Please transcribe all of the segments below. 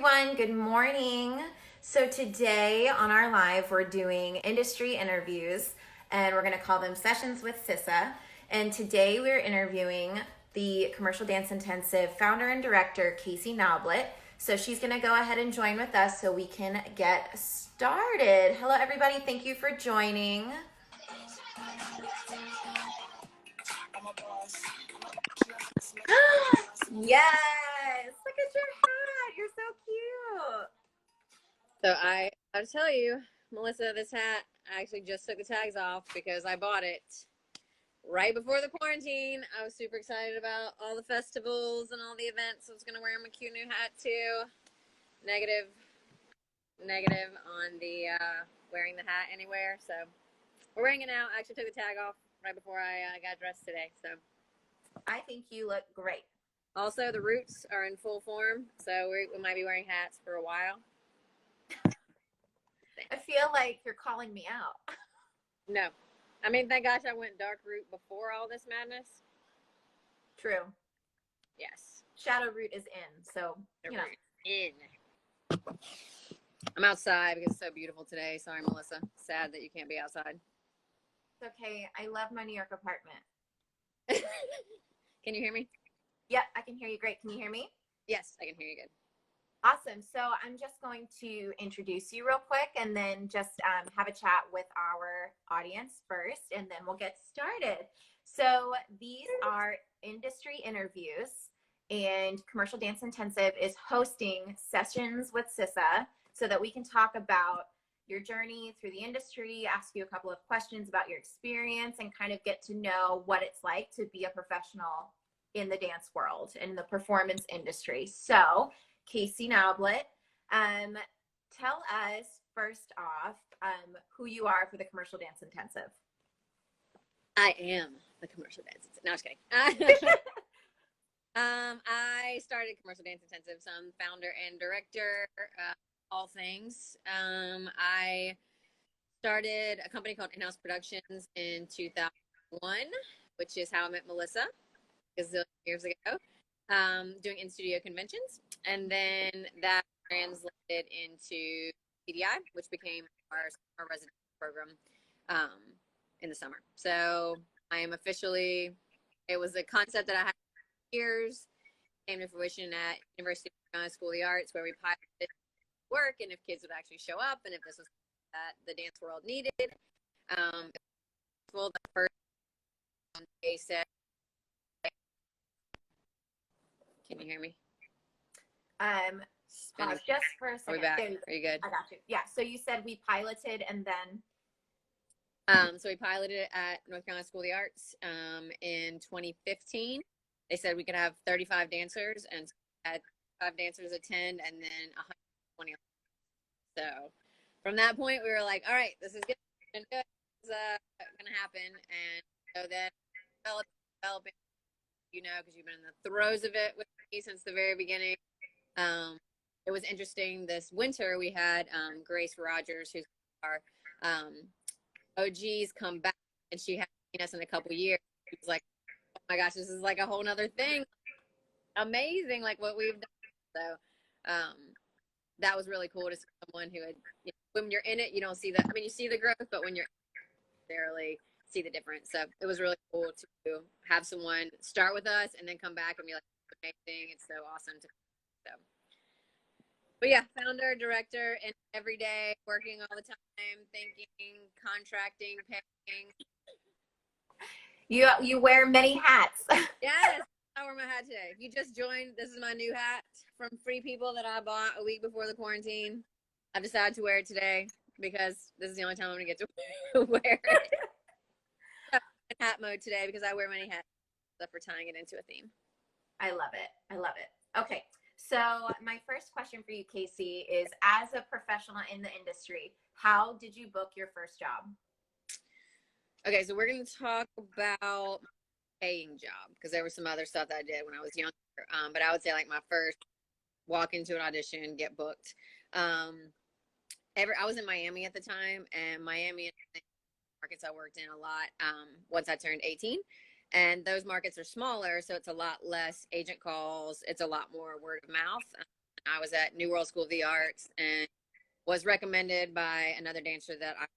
everyone. Good morning. So, today on our live, we're doing industry interviews and we're going to call them Sessions with Sissa. And today we're interviewing the Commercial Dance Intensive founder and director, Casey Noblett. So, she's going to go ahead and join with us so we can get started. Hello, everybody. Thank you for joining. Yes, look at your hat. You're so cute. So I gotta tell you, Melissa, this hat, I actually just took the tags off because I bought it right before the quarantine. I was super excited about all the festivals and all the events. I was gonna wear my cute new hat too. Negative on the wearing the hat anywhere. So we're wearing it now. I actually took the tag off right before I got dressed today. So I think you look great. also the roots are in full form, so we might be wearing hats for a while. I feel like you're calling me out. No. I mean, thank gosh I went dark root before all this madness. True. Yes. Shadow root is in, so, you know. In. I'm outside because it's so beautiful today. Sorry, Melissa. Sad that you can't be outside. It's okay. I love my New York apartment. Can you hear me? Yep, I can hear you great. Can you hear me? Yes, I can hear you good. Awesome. So I'm just going to introduce you real quick and then just have a chat with our audience first, and then we'll get started. So these are industry interviews, and Commercial Dance Intensive is hosting Sessions with Sissa so that we can talk about your journey through the industry, ask you a couple of questions about your experience, and kind of get to know what it's like to be a professional in the dance world and in the performance industry. So Casey Noblett, tell us first off who you are for the Commercial Dance Intensive. I am the Commercial Dance Intensive. No, I was kidding. I started Commercial Dance Intensive, so I'm founder and director, all things. I started a company called In-House Productions in 2001, which is how I met Melissa a zillion years ago. Doing in-studio conventions, and then that translated into CDI, which became our summer residential program in the summer. So I am officially, it was a concept that I had for years, came to fruition at University of North Carolina School of the Arts, where we piloted work and if kids would actually show up and if this was that the dance world needed. Well, the first they said, can you hear me? Pause just for a second. Are you good? I got you. Yeah. So you said we piloted and then. So we piloted it at North Carolina School of the Arts in 2015. They said we could have 35 dancers, and had 5 dancers attend, and then 120. So from that point, we were like, all right, this is good. This is going to happen. And so then developing, you know, because you've been in the throes of it with me since the very beginning. It was interesting. This winter, we had Grace Rogers, who's our OGs, come back, and she hadn't seen us in a couple years. She was like, oh my gosh, this is like a whole nother thing. Amazing, like what we've done. So that was really cool to see someone who had, you know, when you're in it, you don't see that. I mean, you see the growth, but when you're necessarily see the difference. So it was really cool to have someone start with us and then come back and be like, amazing, it's so awesome to. So, but yeah, founder, director, and every day working all the time, thinking, contracting, paying. You wear many hats. Yes, I wear my hat today. If you just joined, this is my new hat from Free People that I bought a week before the quarantine. I've decided to wear it today because this is the only time I'm gonna get to wear it. In hat mode today because I wear many hats except for tying it into a theme. I love it. I love it. Okay. So my first question for you, Casey, is as a professional in the industry, how did you book your first job? Okay, so we're going to talk about paying job because there was some other stuff that I did when I was younger. But I would say like my first walk into an audition, get booked. I was in Miami at the time, and Miami and markets I worked in a lot once I turned 18. And those markets are smaller, so it's a lot less agent calls. It's a lot more word of mouth. I was at New World School of the Arts and was recommended by another dancer that I was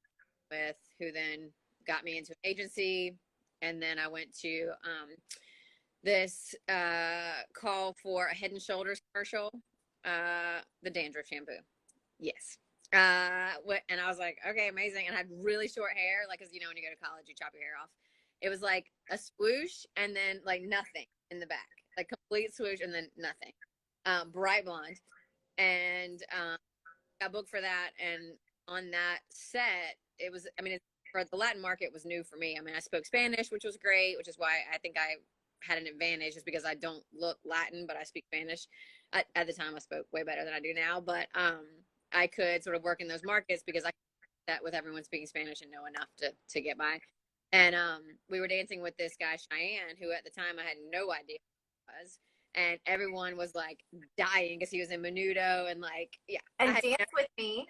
with, who then got me into an agency. And then I went to this call for a Head and Shoulders commercial, the dandruff shampoo. Yes. And I was like, okay, amazing. And I had really short hair, like, cause when you go to college, you chop your hair off. It was like a swoosh and then like nothing in the back, like complete swoosh and then nothing. Bright blonde. And got booked for that. And on that set, it was, for the Latin market was new for me. I spoke Spanish, which was great, which is why I think I had an advantage, just because I don't look Latin, but I speak Spanish. At the time, I spoke way better than I do now, but I could sort of work in those markets because I could that with everyone speaking Spanish and know enough to get by. And we were dancing with this guy, Cheyenne, who at the time I had no idea who he was. And everyone was like dying because he was in Menudo and like, yeah. And Dance With Me.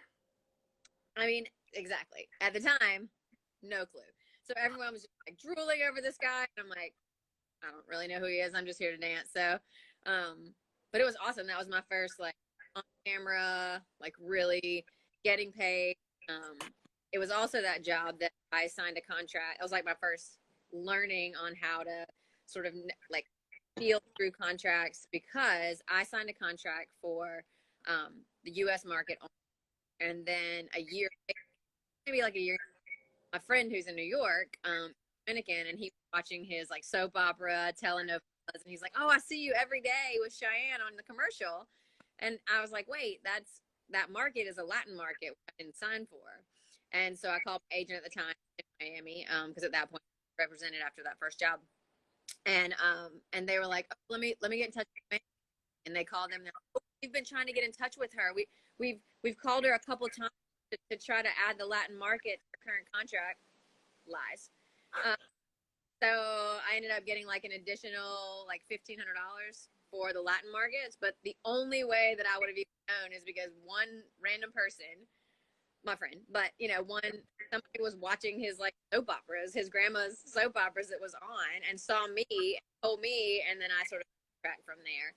Exactly. At the time, no clue. So everyone was just like drooling over this guy. And I'm like, I don't really know who he is. I'm just here to dance. So, but it was awesome. That was my first like on camera, like really getting paid. It was also that job that I signed a contract. It was like my first learning on how to sort of like feel through contracts, because I signed a contract for the U.S. market. And then maybe like a year, my friend who's in New York, Dominican, and he was watching his like soap opera, telenovelas, and he's like, "Oh, I see you every day with Cheyenne on the commercial." And I was like, "Wait, that market is a Latin market I didn't sign for." And so I called my agent at the time in Miami, because at that point I represented after that first job, and they were like, oh, "Let me get in touch with me." And they called them. Oh, we've been trying to get in touch with her. We've called her a couple times to try to add the Latin market to her current contract. Lies. So I ended up getting like an additional like $1,500 for the Latin markets. But the only way that I would have even known is because one random person, my friend, but somebody was watching his like soap operas, his grandma's soap operas that was on, and saw me, told me, and then I sort of tracked from there.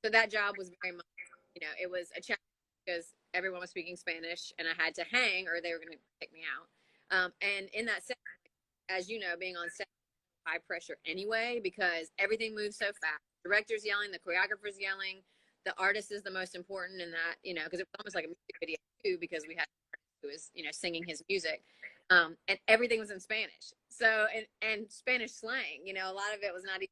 So that job was very much, it was a challenge because everyone was speaking Spanish and I had to hang or they were going to kick me out. And in that set, as you know, being on set, high pressure anyway, because everything moves so fast. The director's yelling, the choreographer's yelling, the artist is the most important in that, because it was almost like a music video too, because we had who was, singing his music. And everything was in Spanish. So, and Spanish slang, a lot of it was not even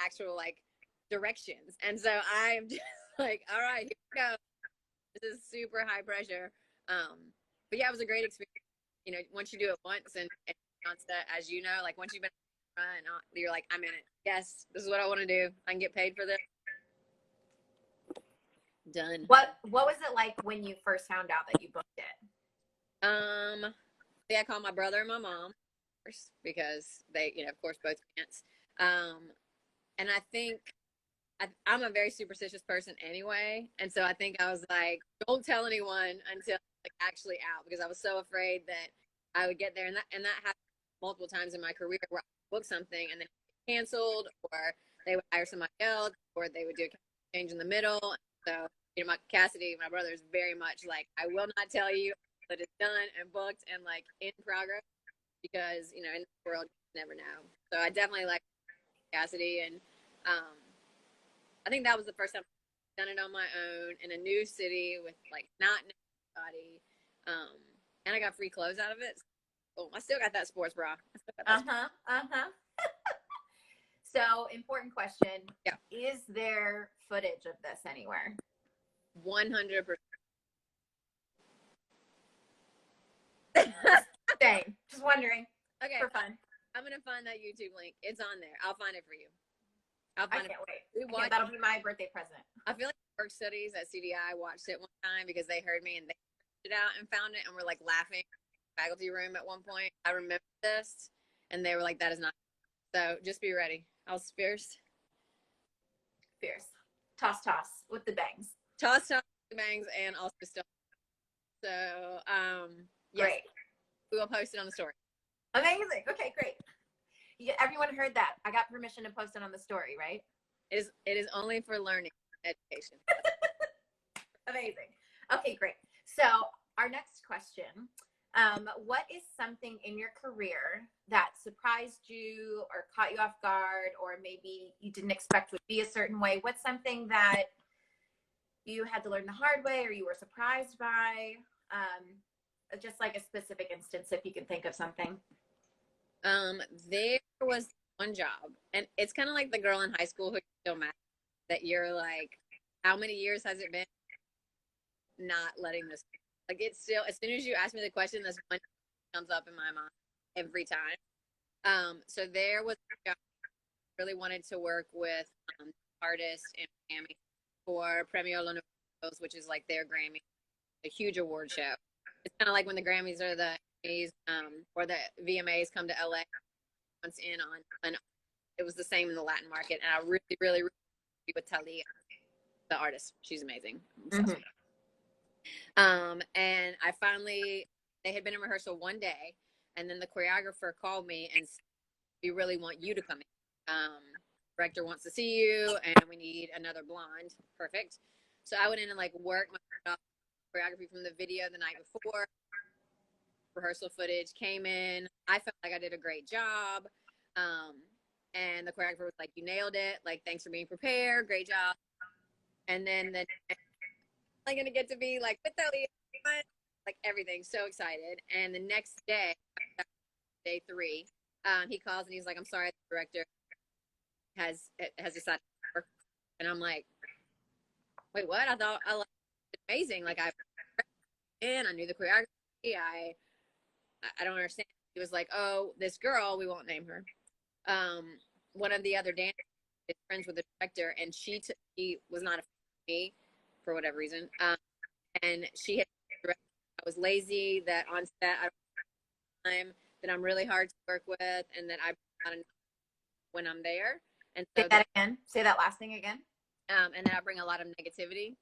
actual like directions. And so I'm just like, all right, here we go. This is super high pressure. But yeah, it was a great experience. Once you do it once and on set, as you know, like once you've been run, you're like, I'm in it. Yes, this is what I want to do. I can get paid for this. Done. What was it like when you first found out that you booked it? I called my brother and my mom first because they, of course, both dance. And I think I'm a very superstitious person anyway. And so I think I was like, don't tell anyone until like actually out, because I was so afraid that I would get there. And that happened multiple times in my career where I booked something and then canceled, or they would hire somebody else, or they would do a change in the middle. So, Cassidy, my brother, is very much like, I will not tell you that it's done and booked and like in progress, because, in the world, you never know. So I definitely like Cassidy. And I think that was the first time I've done it on my own in a new city with like not anybody. And I got free clothes out of it. Oh, I still got that sports bra. So, important question. Yeah. Is there footage of this anywhere? 100%. Dang. Just wondering. Okay. For fun. I'm going to find that YouTube link. It's on there. I'll find it for you. I can't wait. That'll be my birthday present. I feel like work studies at CDI watched it one time because they heard me and they searched it out and found it and were like laughing in the faculty room at one point. I remember this and they were like, that is not. So just be ready. I was fierce. Toss with the bangs. Toss with the bangs and also still. So, yes, great. We will post it on the story. Amazing. Okay, great. Everyone heard that. I got permission to post it on the story, right? It is only for learning education. Amazing. Okay, great. So our next question, what is something in your career that surprised you or caught you off guard, or maybe you didn't expect would be a certain way? What's something that you had to learn the hard way or you were surprised by? Just like a specific instance, if you can think of something. There was one job, and it's kind of like the girl in high school who still mad that you're like, how many years has it been not letting this, like, it's still, as soon as you ask me the question, this one comes up in my mind every time. So there was a job I really wanted to work with artists in Miami for Premio Los Nuevos, which is like their Grammy, a huge award show. It's kind of like when the Grammys or the Emmys, or the VMAs come to LA once in on, and it was the same in the Latin market. And I really with Talia, the artist. She's amazing. Mm-hmm. And I finally, they had been in rehearsal one day, and then the choreographer called me and said, we really want you to come in. Director wants to see you, and we need another blonde. Perfect. So I went in and like worked my choreography from the video the night before. Rehearsal footage came in. I felt like I did a great job. And the choreographer was like, you nailed it. Like, thanks for being prepared. Great job. And then I'm going to get to be like with Elliot, like everything. So excited. And the next day, day 3, he calls and he's like, I'm sorry, the director has decided to work. And I'm like, wait, what? I thought I liked it amazing. Like, I knew the choreography. I don't understand. He was like, oh, this girl, we won't name her. One of the other dancers is friends with the director, and she was not a fan of me for whatever reason. And she had, I was lazy, that on set I don't have time, that I'm really hard to work with, and that I bring a lot of when I'm there. And so say that again. Say that last thing again. And then I bring a lot of negativity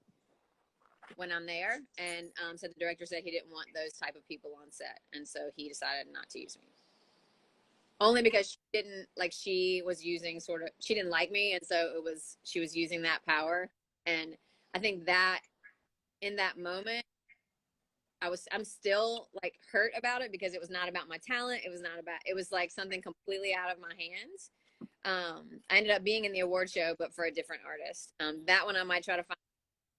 when I'm there. And so the director said he didn't want those type of people on set, and so he decided not to use me. Only because she was using she didn't like me, and so she was using that power. And I think that in that moment, I'm still like hurt about it, because it was not about my talent. It was like something completely out of my hands. I ended up being in the award show, but for a different artist. That one I might try to find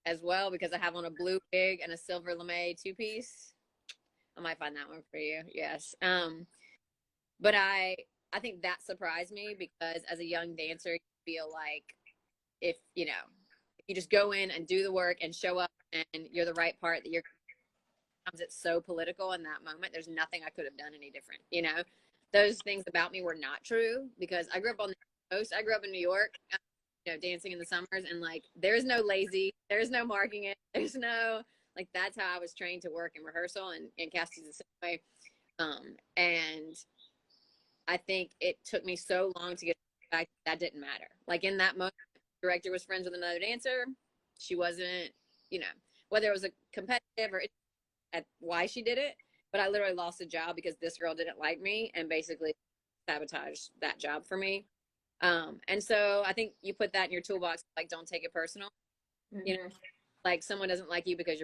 as well, because I have on a blue wig and a silver lame 2-piece. I might find that one for you. Yes. But I think that surprised me, because as a young dancer, you feel like if you just go in and do the work and show up and you're the right part, that it's so political in that moment. There's nothing I could have done any different. Those things about me were not true, because I grew up on the coast. I grew up in New York, dancing in the summers, and like, there's no lazy, there's no marking it. There's no, like, that's how I was trained to work in rehearsal, and Cassie's the same way. And I think it took me so long to get back. That didn't matter. Like, in that moment, the director was friends with another dancer. She wasn't, whether it was a competitive or at why she did it, but I literally lost a job because this girl didn't like me and basically sabotaged that job for me. And so I think you put that in your toolbox, like, don't take it personal. Mm-hmm. Like, someone doesn't like you because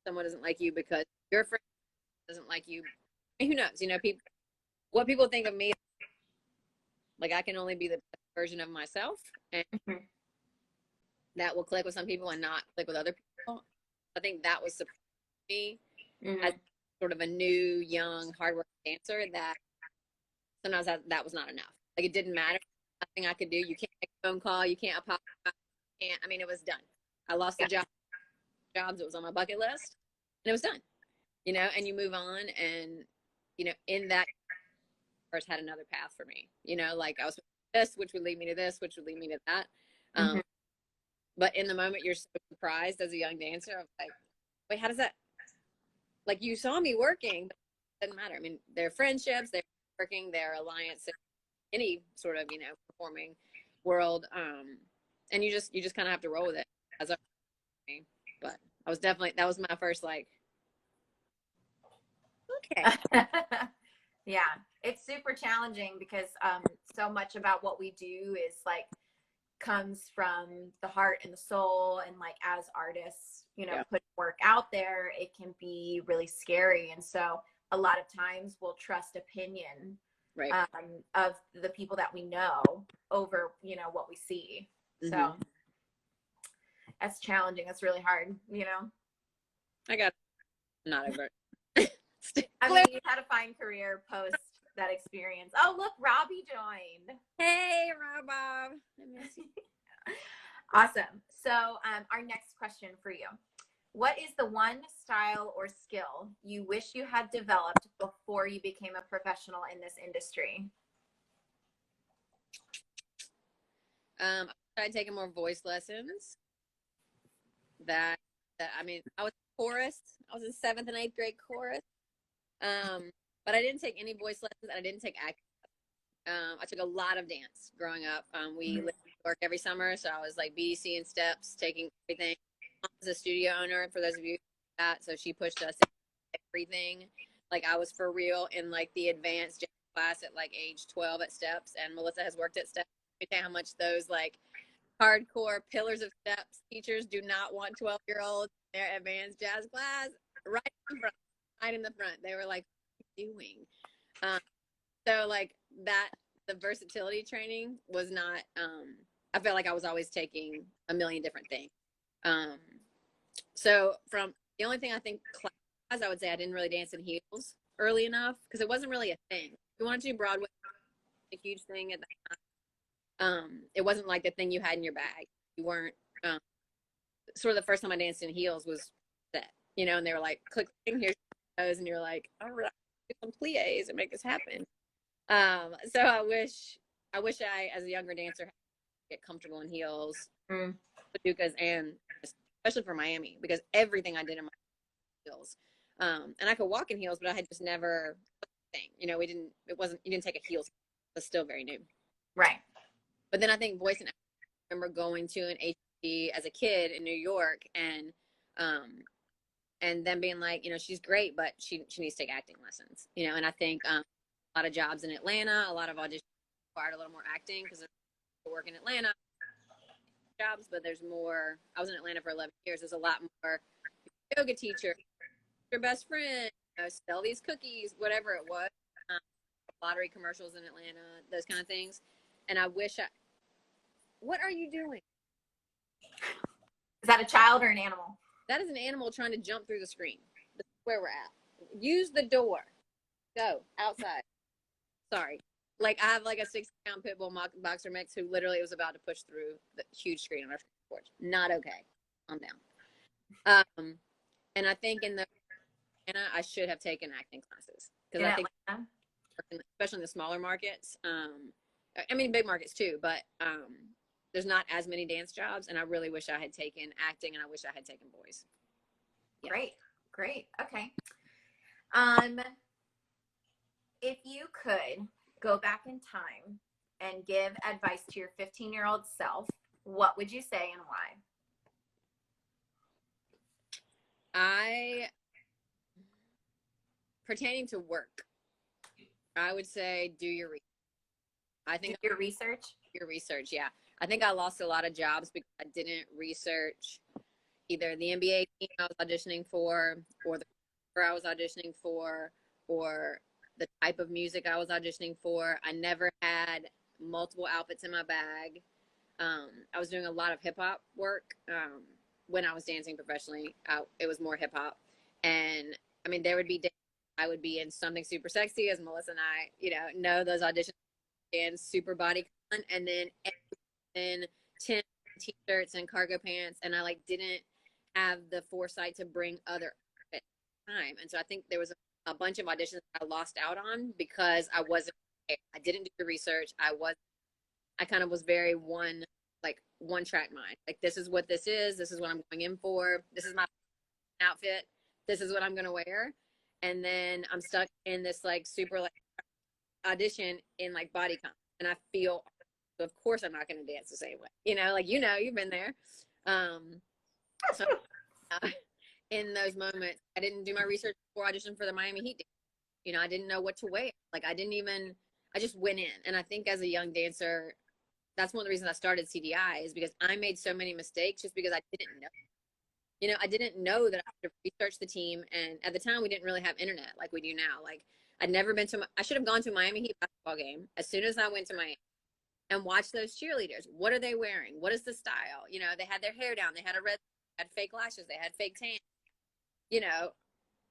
someone doesn't like you because your friend doesn't like you. And who knows? What people think of me, like, I can only be the best version of myself, and mm-hmm. that will click with some people and not click with other people. I think that was surprising me, Mm-hmm. as sort of a new, young, hardworking dancer, that sometimes that was not enough. Like, it didn't matter. Nothing I could do. You can't make a phone call. You can't apologize. It was done. I lost the jobs. It was on my bucket list, and it was done. And you move on, and in that, first had another path for me. Like, I was this, which would lead me to this, which would lead me to that. Mm-hmm. But in the moment, you're so surprised as a young dancer. I'm like, wait, how does that? Like, you saw me working, but it doesn't matter. Their friendships, they're working, their alliance, any sort of performing world. And you just kind of have to roll with it as a. But I was definitely, that was my first, like, okay. Yeah, it's super challenging because so much about what we do is like comes from the heart and the soul, and like as artists, you know, Yeah. put work out there, it can be really scary. And so a lot of times we'll trust opinion Right. of the people that we know over, you know, what we see. So that's challenging. That's really hard, you know. I got not over it. I mean, you had a fine career post that experience. Oh, look, Robbie joined. Hey, Rob. I miss you. Awesome. So our next question for you. What is the one style or skill you wish you had developed before you became a professional in this industry? I started taking more voice lessons. That I mean, I was chorus. I was in 7th and 8th grade chorus. But I didn't take any voice lessons, and I didn't take acting. I took a lot of dance growing up. We lived in New York every summer, so I was like BDC and steps, taking everything. Mom was a studio owner, for those of you that, so she pushed us in everything. Like I was for real in like the advanced jazz class at like age 12 at steps, and Melissa has worked at steps. Let me tell you how much those like hardcore pillars of steps teachers do not want 12-year-olds in their advanced jazz class right in front, right in the front. They were like, what are you doing? So like that, the versatility training was not, I felt like I was always taking a million different things. So from the only thing I think class, I would say I didn't really dance in heels early enough because it wasn't really a thing. If you wanted to do Broadway, a huge thing at that time. It wasn't like the thing you had in your bag. You weren't, sort of the first time I danced in heels was that, you know, and they were like, click, here's your toes, and you're like, all right, do some plies and make this happen. So I wish I, as a younger dancer, had to get comfortable in heels, Paducahs, and especially for Miami, because everything I did in my heels. And I could walk in heels, but I had just never thing. You know, you didn't take a heels. It was still very new. Right. But then I think voice and I remember going to an HB as a kid in New York and then being like, you know, she's great, but she needs to take acting lessons, you know. And I think a lot of jobs in Atlanta, a lot of auditions required a little more acting because I work in Atlanta jobs, but there's more. I was in Atlanta for 11 years. There's a lot more yoga teacher, your best friend, you know, sell these cookies, whatever it was, lottery commercials in Atlanta, those kind of things. And I wish what are you doing? Is that a child or an animal? That is an animal trying to jump through the screen. That's where we're at. Use the door. Go outside. Sorry. Like I have like a 60-pound pit bull boxer mix who literally was about to push through the huge screen on our porch. Not okay. Calm down. And I think I should have taken acting classes because I think, especially in the smaller markets. I mean, big markets too, but there's not as many dance jobs, and I really wish I had taken acting, and I wish I had taken voice. Yeah. Great. Okay. If you could go back in time and give advice to your 15-year-old self, what would you say and why? Pertaining to work, I would say do your research. I think do your research. Your research, yeah. I think I lost a lot of jobs because I didn't research either the NBA team I was auditioning for, or the career I was auditioning for, or the type of music I was auditioning for. I never had multiple outfits in my bag. I was doing a lot of hip hop work when I was dancing professionally. It was more hip hop, and I mean there would be days I would be in something super sexy, as Melissa and I, you know those auditions and super body con, and then 10 t-shirts and cargo pants, and I like didn't have the foresight to bring other outfits at the time. And so I think there was a bunch of auditions I lost out on because I didn't do the research. I kind of was very one track mind. Like, this is what this is what I'm going in for, this is my outfit, this is what I'm going to wear. And then I'm stuck in this like super like audition in like body comp, and I feel, of course I'm not going to dance the same way, you've been there. So in those moments I didn't do my research before audition for the Miami Heat. I didn't know what to wear. I just went in. And I think as a young dancer, that's one of the reasons I started CDI, is because I made so many mistakes just because I didn't know. I didn't know that I had to research the team. And at the time, we didn't really have internet like we do now. Like, I'd never been to, I should have gone to a Miami Heat basketball game as soon as I went to Miami and watched those cheerleaders. What are they wearing? What is the style? They had their hair down. They had had fake lashes. They had fake tan,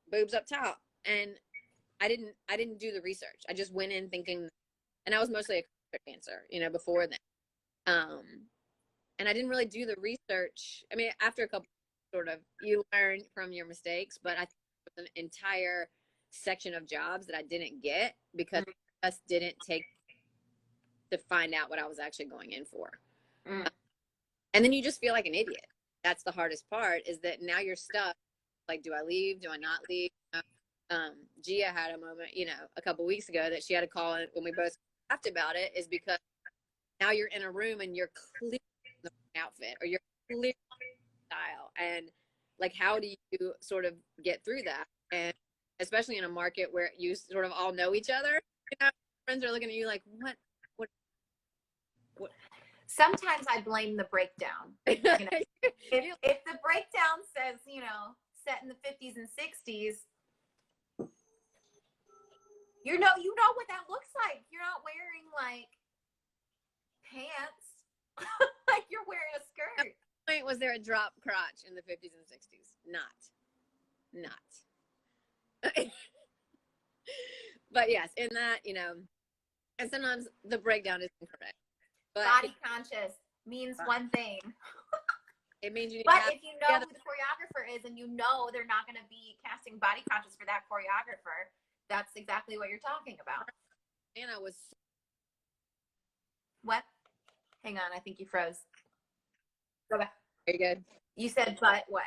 boobs up top. And I didn't do the research. I just went in thinking, and I was mostly a concert dancer, before then. Um, and I didn't really do the research. I mean, after a couple, sort of, you learn from your mistakes, but I think it was an entire section of jobs that I didn't get because I just didn't take to find out what I was actually going in for. And then you just feel like an idiot. That's the hardest part, is that now you're stuck. Like, do I leave? Do I not leave? Gia had a moment, a couple weeks ago that she had a call when we both laughed about it, is because now you're in a room and you're clearly in the outfit, or you're clearly style, and like, how do you sort of get through that? And especially in a market where you sort of all know each other, friends are looking at you like, what? Sometimes I blame the breakdown. If the breakdown says, set in the 50s and 60s, you know what that looks like. You're not wearing like pants, like you're wearing a skirt. Was there a drop crotch in the 50s and 60s? Not. But yes, in that, and sometimes the breakdown is incorrect. But body conscious means one thing. It means you need but if you know who the choreographer is and they're not going to be casting body conscious for that choreographer, that's exactly what you're talking about. And I was. What? Hang on, I think you froze. Go back. Very good. You said, but what?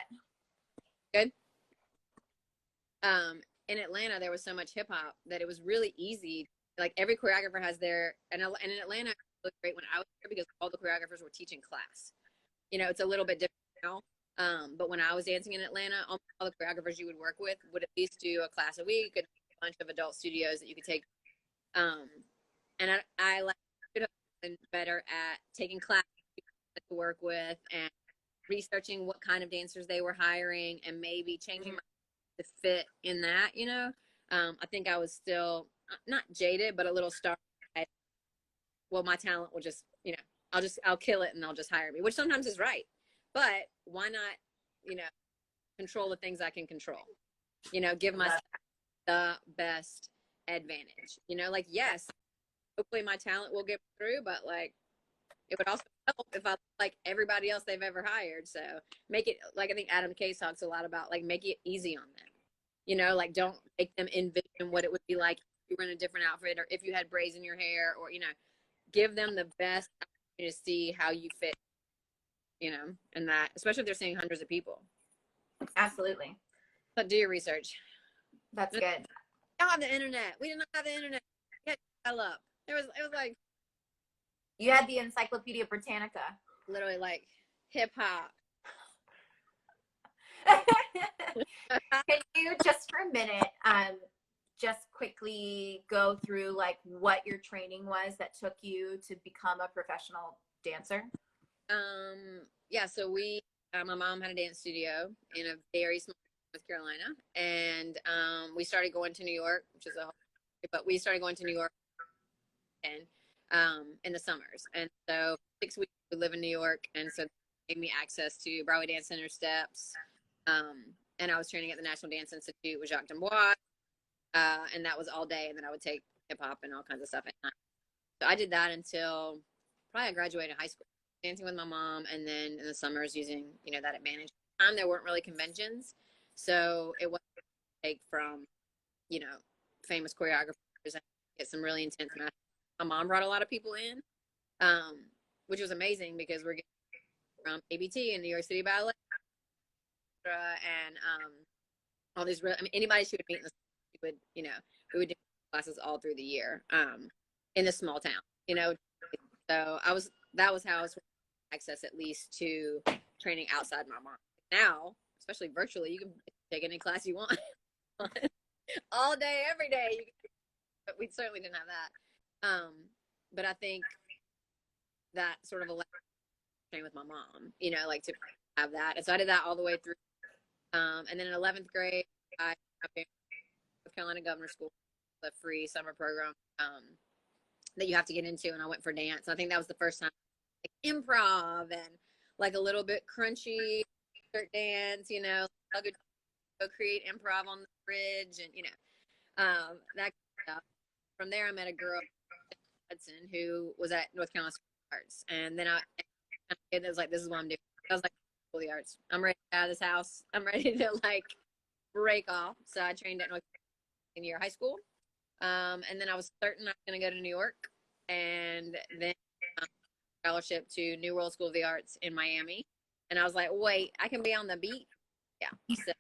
Good. In Atlanta, there was so much hip hop that it was really easy. Like, every choreographer has and in Atlanta, it looked great when I was there because all the choreographers were teaching class. It's a little bit different now. But when I was dancing in Atlanta, all the choreographers you would work with would at least do a class a week, a bunch of adult studios that you could take. And I like been better at taking classes to work with and researching what kind of dancers they were hiring and maybe changing my to fit in that. I think I was still not jaded, but a little starved. Well, my talent will just, I'll kill it and they'll just hire me, which sometimes is right. But why not, control the things I can control? Give myself the best advantage. Like, yes, hopefully my talent will get through, but like, it would also help if I look like everybody else they've ever hired. So make it, like, I think Adam Case talks a lot about, like, make it easy on them. Like, don't make them envision what it would be like if you were in a different outfit, or if you had braids in your hair, or, give them the best opportunity to see how you fit, and that, especially if they're seeing hundreds of people. Absolutely. But do your research. That's good. We don't have the internet. We did not have the internet. We had to dial up. It was like, you had the Encyclopedia Britannica. Literally, like, hip hop. Can you, just for a minute, just quickly go through like what your training was that took you to become a professional dancer? Yeah, so my mom had a dance studio in a very small North Carolina, and we started going to New York, but we started going to New York in the summers. And so 6 weeks we live in New York, and so they gave me access to Broadway Dance Center steps. And I was training at the National Dance Institute with Jacques D'Amboise, and that was all day. And then I would take hip hop and all kinds of stuff at night. So I did that until probably I graduated high school, dancing with my mom, and then in the summers using that advantage. At the time, there weren't really conventions, so it wasn't take from famous choreographers and get some really intense matches. My mom brought a lot of people in, which was amazing because we're getting from ABT and New York City Ballet, and all these anybody she would meet in the we would do classes all through the year in this small town, so that was how I was access at least to training outside my mom. Now, especially virtually, you can take any class you want all day, every day. But we certainly didn't have that. But I think that sort of electric train with my mom, you know, like to have that. And so I did that all the way through. And then in 11th grade, I went to North Carolina Governor School, a free summer program that you have to get into. And I went for dance. I think that was the first time, like improv and like a little bit crunchy dance, you know, I'll go create improv on the bridge and, you know, that kind of stuff. From there, I met a girl, Hudson, who was at North Carolina School of Arts. And then it was like, this is what I'm doing. I was like, School of the Arts. I'm ready to get out of this house. I'm ready to like break off. So I trained at North Carolina in year high school. And then I was certain I was going to go to New York. And then scholarship to New World School of the Arts in Miami. And I was like, wait, I can be on the beach? Yeah. So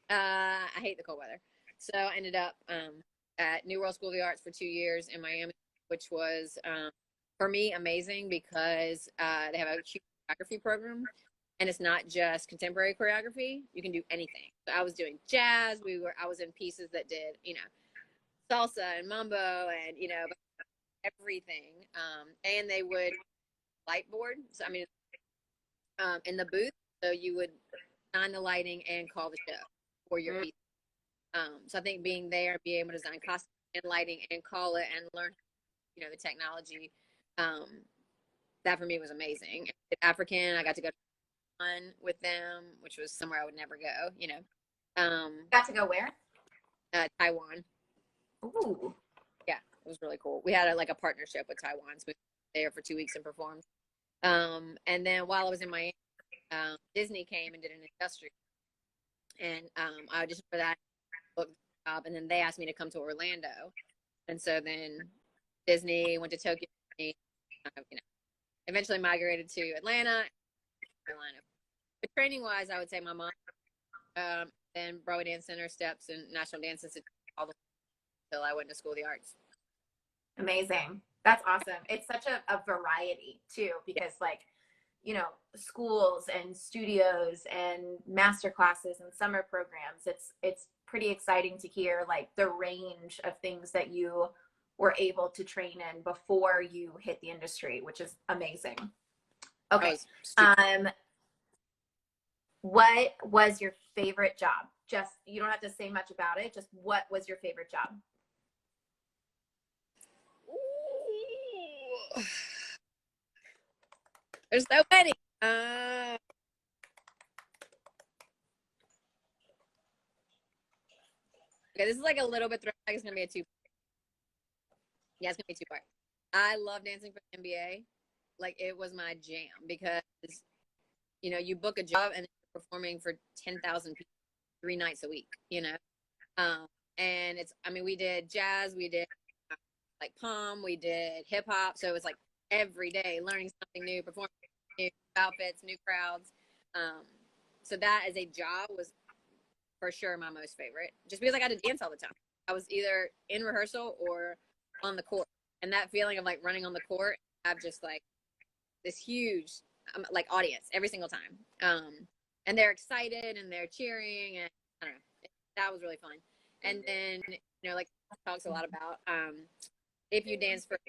I hate the cold weather. So I ended up at New World School of the Arts for 2 years in Miami, which was, for me, amazing because they have a huge choreography program. And it's not just contemporary choreography. You can do anything. So I was doing jazz. I was in pieces that did, you know, salsa and mambo and, you know, everything. And they would light board. So, I mean, in the booth. So you would design the lighting and call the show for your piece. So I think being there, be able to design costume and lighting and call it and learn, you know, the technology, that for me was amazing. African, I got to go with them, which was somewhere I would never go, you know. Got to go where? Taiwan. Ooh. Yeah, it was really cool. We had a partnership with Taiwan, so we were there for 2 weeks and performed. And then while I was in Miami, Disney came and did an industrial, and I auditioned for that, booked the job, and then they asked me to come to Orlando, and so then Disney went to Tokyo, you know, eventually migrated to Atlanta, Carolina. But training wise, I would say my mom, then Broadway Dance Center, Steps, and National Dance Institute, all the way until I went to School of the Arts. Amazing. That's awesome. It's such a variety too, because like, you know, schools and studios and master classes and summer programs, it's pretty exciting to hear like the range of things that you were able to train in before you hit the industry, which is amazing. Okay. What was your favorite job? Just, you don't have to say much about it. Just what was your favorite job? There's so many. Okay, this is like a little bit throwback. It's gonna be a two. Yeah, it's gonna be two-part. I love dancing for the NBA. Like it was my jam because, you know, you book a job and you're performing for 10,000 people 3 nights a week. You know, and it's. I mean, we did jazz, we did like pom, we did hip hop. So it was like every day learning something new, performing new outfits, new crowds. So that as a job was for sure my most favorite, just because I got to dance all the time. I was either in rehearsal or on the court, and that feeling of like running on the court, I have just like this huge like audience every single time, and they're excited and they're cheering, and I don't know, that was really fun. And then, you know, like talks a lot about if you dance for a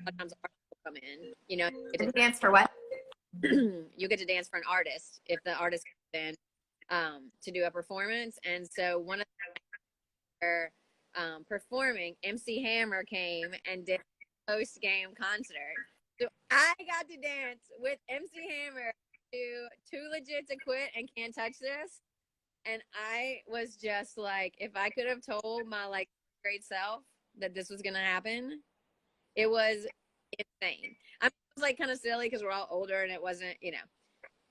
lot of times artists will come in, you know, you get to dance for what? You get to dance for an artist if the artist comes in to do a performance. And so one of the performing, MC Hammer came and did a post-game concert. So I got to dance with MC Hammer to Too Legit to Quit and Can't Touch This. And I was just like, if I could have told my like great self that this was going to happen, it was insane. I mean, it was like kind of silly because we're all older and it wasn't, you know,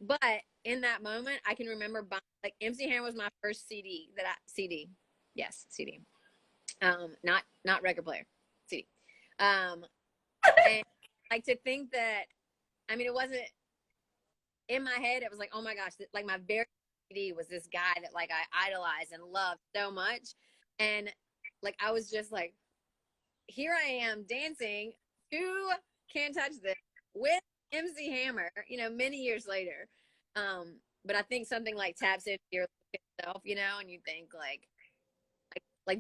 but in that moment, I can remember buying, like MC Hammer was my first CD CD. Yes, CD. Not record player, CD. And like to think that, I mean, it wasn't in my head. It was like, oh my gosh, like my very CD was this guy that like I idolized and loved so much. And like, I was just like, here I am dancing to Can't Touch This with MC Hammer, you know, many years later. But I think something like taps into yourself, you know, and you think like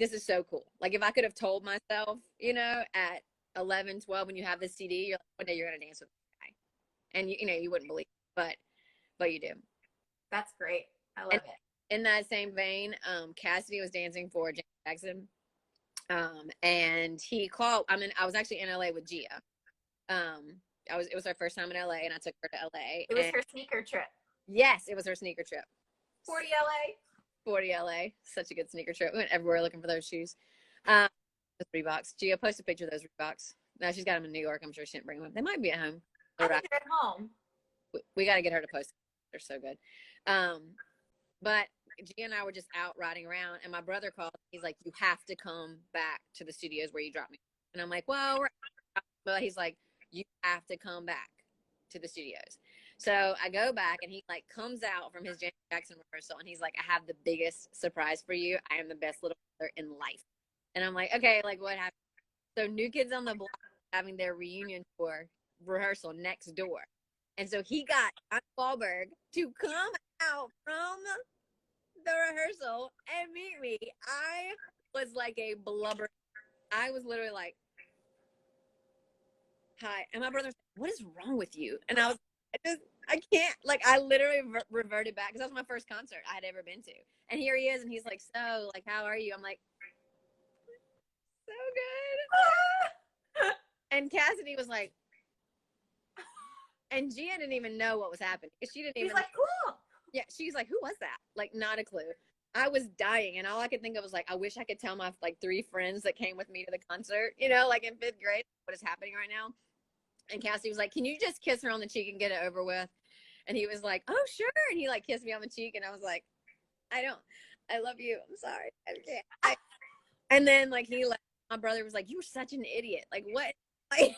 this is so cool. Like if I could have told myself, you know, at 11, 12, when you have the CD, you're like, one day you're going to dance with this guy. And you wouldn't believe it, but you do. That's great. I love And it. in that same vein, Cassidy was dancing for Janet Jackson. And he called, I was actually in LA with Gia. It was our first time in LA, and I took her to LA. It was her sneaker trip. Yes, it was her sneaker trip. 40 LA. 40 LA. Such a good sneaker trip. We went everywhere looking for those shoes. Those Reeboks. Gia, post a picture of those Reeboks. No, she's got them in New York. I'm sure she didn't bring them. They might be at home. I think they're at home. We got to get her to post. They're so good. But Gia and I were just out riding around, and my brother called. He's like, "You have to come back to the studios where you dropped me." And I'm like, "Well," but he's like, "You have to come back to the studios." So I go back, and he like comes out from his Janet Jackson rehearsal, and he's like, "I have the biggest surprise for you. I am the best little brother in life." And I'm like, "Okay, like what happened?" So New Kids on the Block having their reunion tour rehearsal next door, and so he got Donnie Wahlberg to come out from the rehearsal and meet me. I was like a blubber. I was literally like, "Hi," and my brother said, "What is wrong with you?" And I was, I can't. Like, I literally reverted back because that was my first concert I had ever been to. And here he is, and he's like, "So, like, how are you?" I'm like, "So good." And Cassidy was like, and Gia didn't even know what was happening. She didn't even. He's like, "Cool." Yeah, she's like, "Who was that?" Like, not a clue. I was dying, and all I could think of was like, I wish I could tell my like 3 friends that came with me to the concert, like in 5th grade, what is happening right now. And Cassie was like, "Can you just kiss her on the cheek and get it over with?" And he was like, "Oh, sure." And he like kissed me on the cheek, and I was like, I love you. I'm sorry. I can't. And then like my brother was like, "You were such an idiot. Like what?" Like,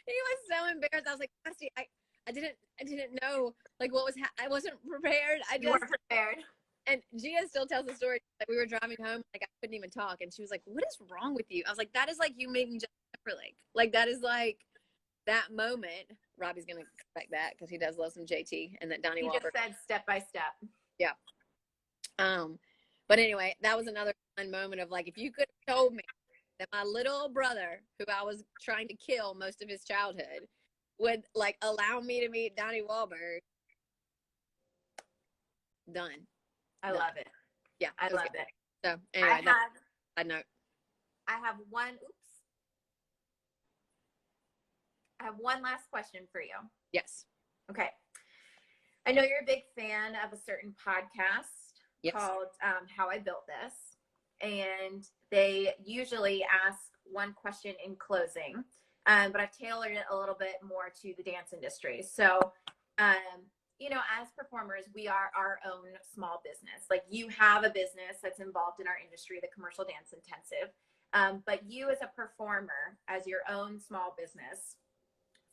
he was so embarrassed. I was like, "Cassie, I didn't know like what was, I wasn't prepared. You weren't prepared." And Gia still tells the story. Like we were driving home, like I couldn't even talk, and she was like, "What is wrong with you?" I was like, "That is like you made me just Timberlake. Like that is like that moment." Robbie's gonna expect that because he does love some JT and that Donnie Wahlberg. He just said step by step. Yeah. But anyway, that was another fun moment of like, if you could have told me that my little brother, who I was trying to kill most of his childhood, would like allow me to meet Donnie Wahlberg. Done. I love it. Yeah, I love it. So anyway, I know. I have one last question for you. Yes. Okay. I know you're a big fan of a certain podcast called How I Built This. And they usually ask one question in closing, but I've tailored it a little bit more to the dance industry. So, as performers, we are our own small business. Like you have a business that's involved in our industry, the Commercial Dance Intensive. But you as a performer, as your own small business,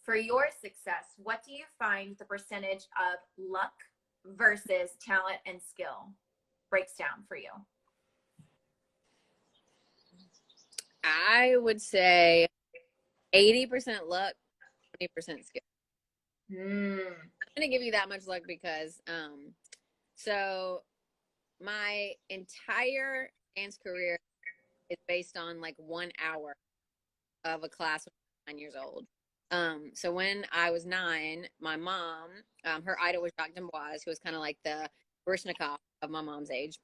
for your success, what do you find the percentage of luck versus talent and skill breaks down for you? I would say 80% luck, 20% skill. I'm going to give you that much luck because, so my entire dance career is based on like 1 hour of a class when I was 9 years old. So when I was 9, my mom, her idol was Jacques D'Amboise, who was kind of like the Baryshnikov of my mom's age,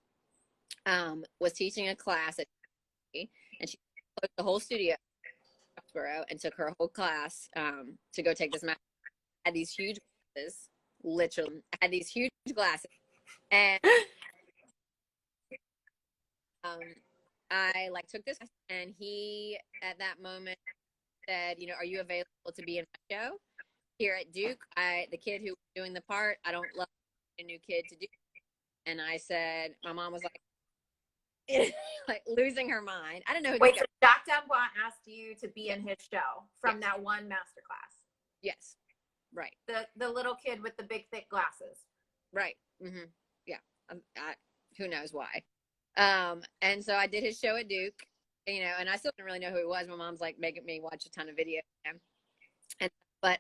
was teaching a class at and she closed the whole studio and took her whole class to go take this math. I had these huge glasses, literally. I had these huge glasses. And I like took this and he at that moment said, "Are you available to be in my show here at Duke? The kid who was doing the part, I don't love a new kid to do." And I said, my mom was like, like losing her mind. I don't know. Wait, so Jacques D'Amboise asked you to be in his show from that one masterclass? Yes. Right. The little kid with the big thick glasses. Right. Mm-hmm. Yeah. Who knows why? And so I did his show at Duke, and I still didn't really know who he was. My mom's like making me watch a ton of videos. But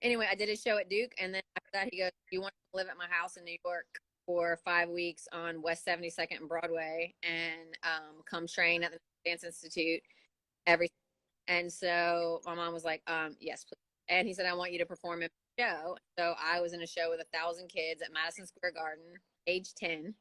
anyway, I did his show at Duke, and then after that, he goes, "You want to live at my house in New York for 5 weeks on West 72nd and Broadway, and come train at the Dance Institute every." And so my mom was like, yes, please. And he said, I want you to perform in a show. So I was in a show with 1,000 kids at Madison Square Garden, age 10,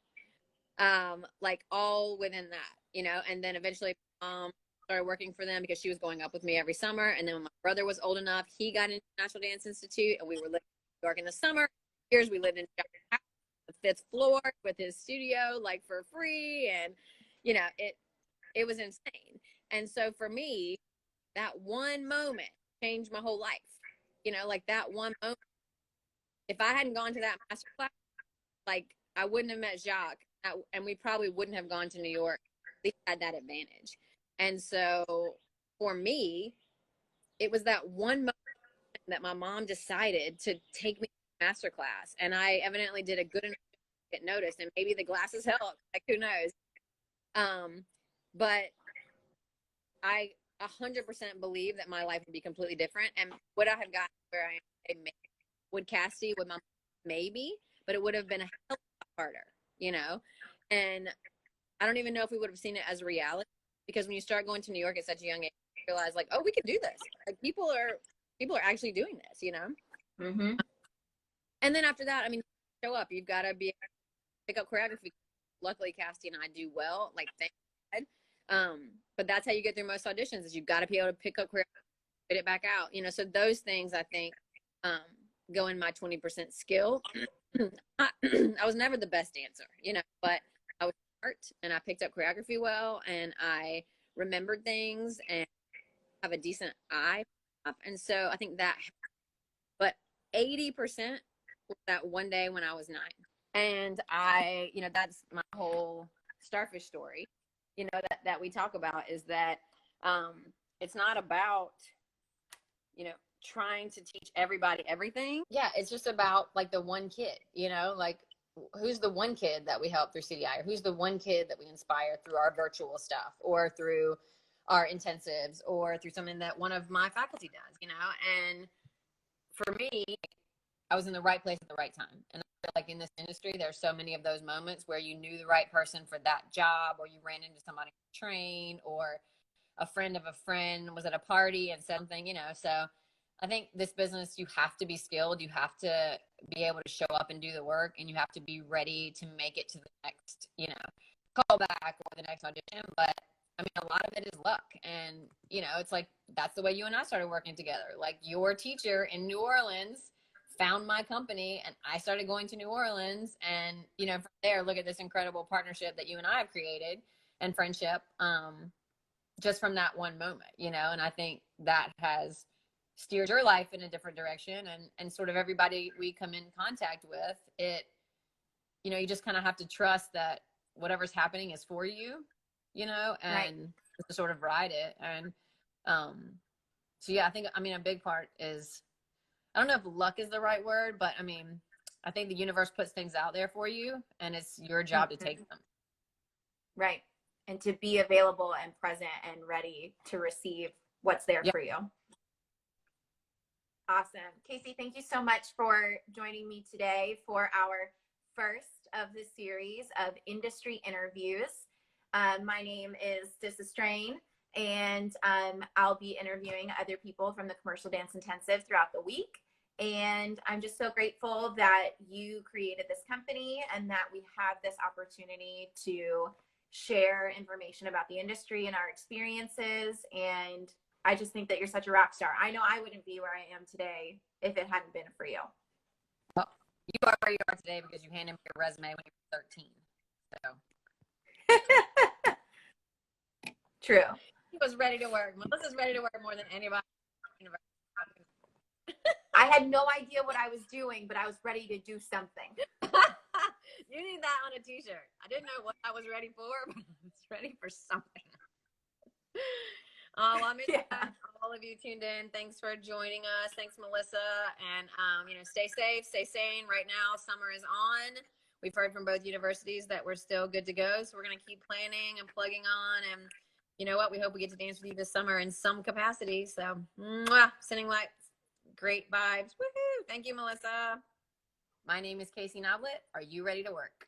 like all within that, you know. And then eventually started working for them because she was going up with me every summer. And then when my brother was old enough, he got into National Dance Institute, and we were living in New York in the summer. Years we lived in the 5th floor with his studio, like for free. And, you know, it was insane. And so for me, that one moment changed my whole life. You know, like that one moment. If I hadn't gone to that master class, like I wouldn't have met Jacques, and we probably wouldn't have gone to New York. At least had that advantage. And so for me, it was that one moment that my mom decided to take me to master class, and I evidently did a good enough to get noticed, and maybe the glasses helped. Like who knows? But I 100% believe that my life would be completely different, and would I have gotten where I am today? Would Cassie, would my mom, maybe, but it would have been a hell of a lot harder, you know. And I don't even know if we would have seen it as a reality, because when you start going to New York at such a young age, you realize like, oh, we can do this. Like people are actually doing this, you know. Mm-hmm. And then after that, I mean, show up. You've got to be able to pick up choreography. Luckily, Cassie and I do well. Like thank God. But that's how you get through most auditions, is you've got to be able to pick up choreography, spit it back out, you know. So those things I think go in my 20% skill. I was never the best dancer, you know, but I was smart and I picked up choreography well, and I remembered things and have a decent eye. And so I think that, but 80% was that one day when I was 9. And you know, that's my whole starfish story, you know, that we talk about, is that it's not about, you know, trying to teach everybody everything. Yeah, it's just about like the one kid, you know, like who's the one kid that we help through CDI, or who's the one kid that we inspire through our virtual stuff, or through our intensives, or through something that one of my faculty does, you know. And for me, I was in the right place at the right time. And I feel like in this industry, there's so many of those moments where you knew the right person for that job, or you ran into somebody on the train, or a friend of a friend was at a party and said something, you know. So I think this business, you have to be skilled. You have to be able to show up and do the work, and you have to be ready to make it to the next, you know, callback or the next audition. But I mean, a lot of it is luck. And, you know, it's like, that's the way you and I started working together. Like your teacher in New Orleans found my company, and I started going to New Orleans. And, you know, from there, look at this incredible partnership that you and I have created, and friendship, just from that one moment, you know. And I think that has steered your life in a different direction, and sort of everybody we come in contact with, it, you know, you just kind of have to trust that whatever's happening is for you, you know, and right. To sort of ride it. And so yeah, I mean a big part is, I don't know if luck is the right word, but I mean, I think the universe puts things out there for you, and it's your job to take them. Right. And to be available and present and ready to receive what's there for you. Awesome. Casey, thank you so much for joining me today for our first of the series of industry interviews. My name is Dissa Strain, and I'll be interviewing other people from the Commercial Dance Intensive throughout the week. And I'm just so grateful that you created this company, and that we have this opportunity to share information about the industry and our experiences. And I just think that you're such a rock star. I know I wouldn't be where I am today if it hadn't been for you. Well, you are where you are today because you handed me your resume when you were 13. So. True. He was ready to work. Melissa's ready to work more than anybody. I had no idea what I was doing, but I was ready to do something. You need that on a t-shirt. I didn't know what I was ready for, but I was ready for something. Well, I'm glad all of you tuned in. Thanks for joining us. Thanks, Melissa. And, you know, stay safe, stay sane. Right now, summer is on. We've heard from both universities that we're still good to go. So we're going to keep planning and plugging on. And you know what? We hope we get to dance with you this summer in some capacity. So, sending lights, great vibes. Woohoo! Thank you, Melissa. My name is Casey Noblett. Are you ready to work?